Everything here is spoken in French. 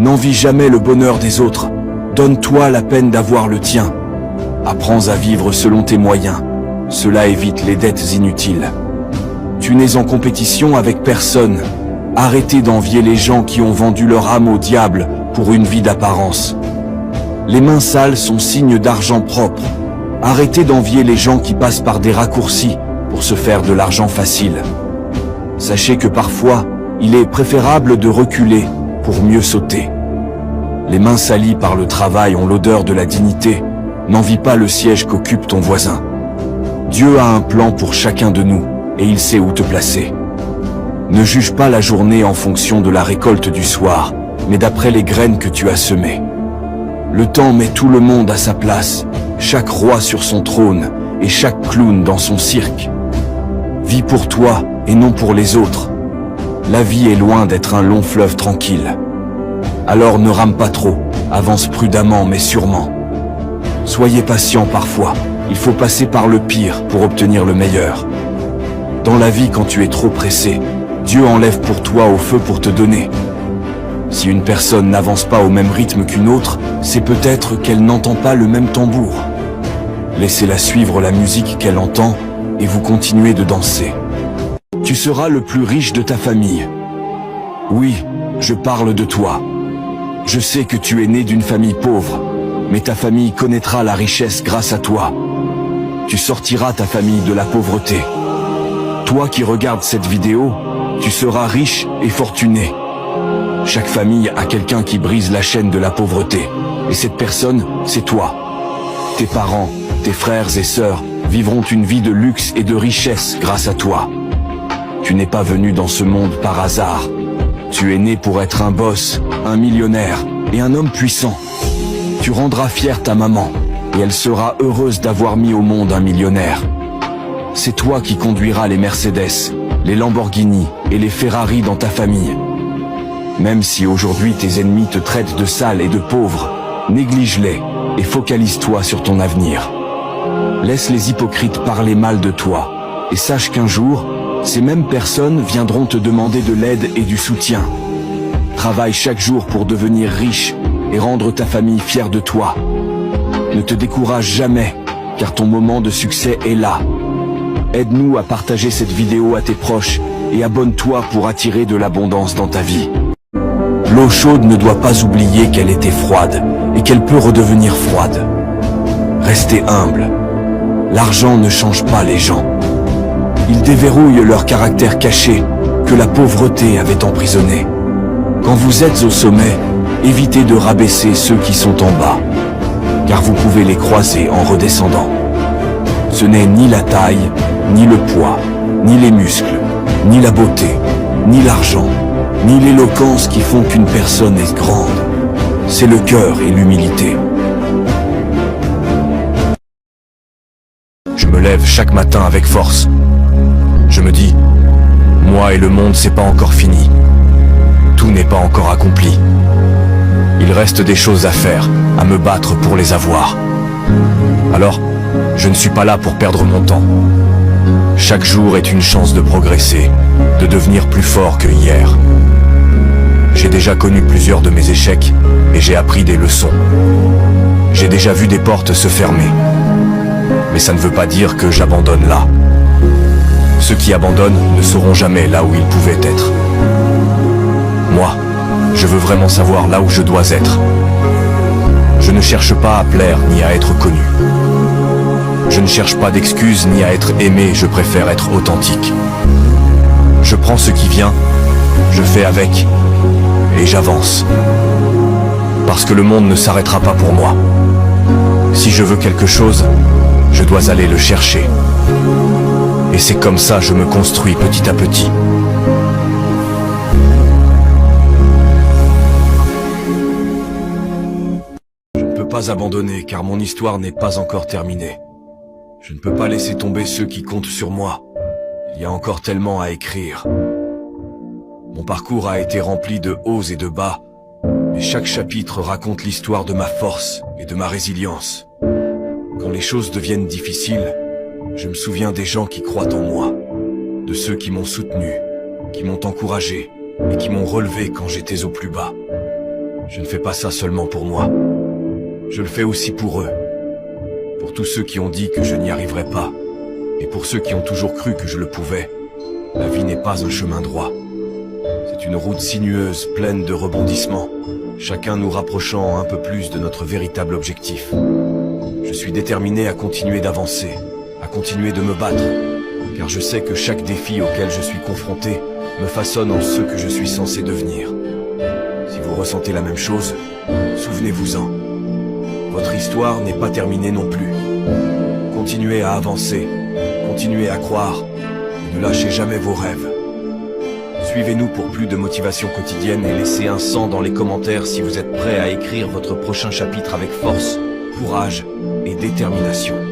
N'envie jamais le bonheur des autres. Donne-toi la peine d'avoir le tien. Apprends à vivre selon tes moyens. Cela évite les dettes inutiles. Tu n'es en compétition avec personne. Arrêtez d'envier les gens qui ont vendu leur âme au diable pour une vie d'apparence. Les mains sales sont signe d'argent propre. Arrêtez d'envier les gens qui passent par des raccourcis pour se faire de l'argent facile. Sachez que parfois, il est préférable de reculer pour mieux sauter. Les mains salies par le travail ont l'odeur de la dignité. N'envie pas le siège qu'occupe ton voisin. Dieu a un plan pour chacun de nous, et il sait où te placer. Ne juge pas la journée en fonction de la récolte du soir, mais d'après les graines que tu as semées. Le temps met tout le monde à sa place, chaque roi sur son trône, et chaque clown dans son cirque. Vis pour toi, et non pour les autres. La vie est loin d'être un long fleuve tranquille. Alors ne rame pas trop, avance prudemment mais sûrement. Soyez patient parfois, il faut passer par le pire pour obtenir le meilleur. Dans la vie, quand tu es trop pressé, Dieu enlève pour toi au feu pour te donner. Si une personne n'avance pas au même rythme qu'une autre, c'est peut-être qu'elle n'entend pas le même tambour. Laissez-la suivre la musique qu'elle entend, et vous continuez de danser. Tu seras le plus riche de ta famille. Oui, je parle de toi. Je sais que tu es né d'une famille pauvre, mais ta famille connaîtra la richesse grâce à toi. Tu sortiras ta famille de la pauvreté. Toi qui regardes cette vidéo, tu seras riche et fortuné. Chaque famille a quelqu'un qui brise la chaîne de la pauvreté, et cette personne, c'est toi. Tes parents, tes frères et sœurs vivront une vie de luxe et de richesse grâce à toi. Tu n'es pas venu dans ce monde par hasard. Tu es né pour être un boss, un millionnaire et un homme puissant. Tu rendras fière ta maman, et elle sera heureuse d'avoir mis au monde un millionnaire. C'est toi qui conduiras les Mercedes, les Lamborghini et les Ferrari dans ta famille. Même si aujourd'hui tes ennemis te traitent de sale et de pauvre, néglige-les et focalise-toi sur ton avenir. Laisse les hypocrites parler mal de toi, et sache qu'un jour, ces mêmes personnes viendront te demander de l'aide et du soutien. Travaille chaque jour pour devenir riche et rendre ta famille fière de toi. Ne te décourage jamais, car ton moment de succès est là. Aide-nous à partager cette vidéo à tes proches et abonne-toi pour attirer de l'abondance dans ta vie. L'eau chaude ne doit pas oublier qu'elle était froide et qu'elle peut redevenir froide. Restez humble. L'argent ne change pas les gens. Il déverrouille leur caractère caché que la pauvreté avait emprisonné. Quand vous êtes au sommet, évitez de rabaisser ceux qui sont en bas, car vous pouvez les croiser en redescendant. Ce n'est ni la taille, ni le poids, ni les muscles, ni la beauté, ni l'argent, ni l'éloquence qui font qu'une personne est grande. C'est le cœur et l'humilité. Je me lève chaque matin avec force. Je me dis, moi et le monde, c'est pas encore fini. Tout n'est pas encore accompli. Il reste des choses à faire, à me battre pour les avoir. Alors, je ne suis pas là pour perdre mon temps. Chaque jour est une chance de progresser, de devenir plus fort que hier. J'ai déjà connu plusieurs de mes échecs et j'ai appris des leçons. J'ai déjà vu des portes se fermer. Mais ça ne veut pas dire que j'abandonne là. Ceux qui abandonnent ne sauront jamais là où ils pouvaient être. Moi, je veux vraiment savoir là où je dois être. Je ne cherche pas à plaire ni à être connu. Je ne cherche pas d'excuses ni à être aimé, je préfère être authentique. Je prends ce qui vient, je fais avec, et j'avance. Parce que le monde ne s'arrêtera pas pour moi. Si je veux quelque chose, je dois aller le chercher. Et c'est comme ça que je me construis petit à petit. Je ne peux pas abandonner car mon histoire n'est pas encore terminée. Je ne peux pas laisser tomber ceux qui comptent sur moi. Il y a encore tellement à écrire. Mon parcours a été rempli de hauts et de bas, et chaque chapitre raconte l'histoire de ma force et de ma résilience. Quand les choses deviennent difficiles, je me souviens des gens qui croient en moi, de ceux qui m'ont soutenu, qui m'ont encouragé et qui m'ont relevé quand j'étais au plus bas. Je ne fais pas ça seulement pour moi. Je le fais aussi pour eux. Pour tous ceux qui ont dit que je n'y arriverais pas. Et pour ceux qui ont toujours cru que je le pouvais. La vie n'est pas un chemin droit. C'est une route sinueuse, pleine de rebondissements. Chacun nous rapprochant un peu plus de notre véritable objectif. Je suis déterminé à continuer d'avancer, à continuer de me battre. Car je sais que chaque défi auquel je suis confronté me façonne en ce que je suis censé devenir. Si vous ressentez la même chose, souvenez-vous-en. Votre histoire n'est pas terminée non plus. Continuez à avancer, continuez à croire, et ne lâchez jamais vos rêves. Suivez-nous pour plus de motivation quotidienne et laissez un 100 dans les commentaires si vous êtes prêt à écrire votre prochain chapitre avec force, courage et détermination.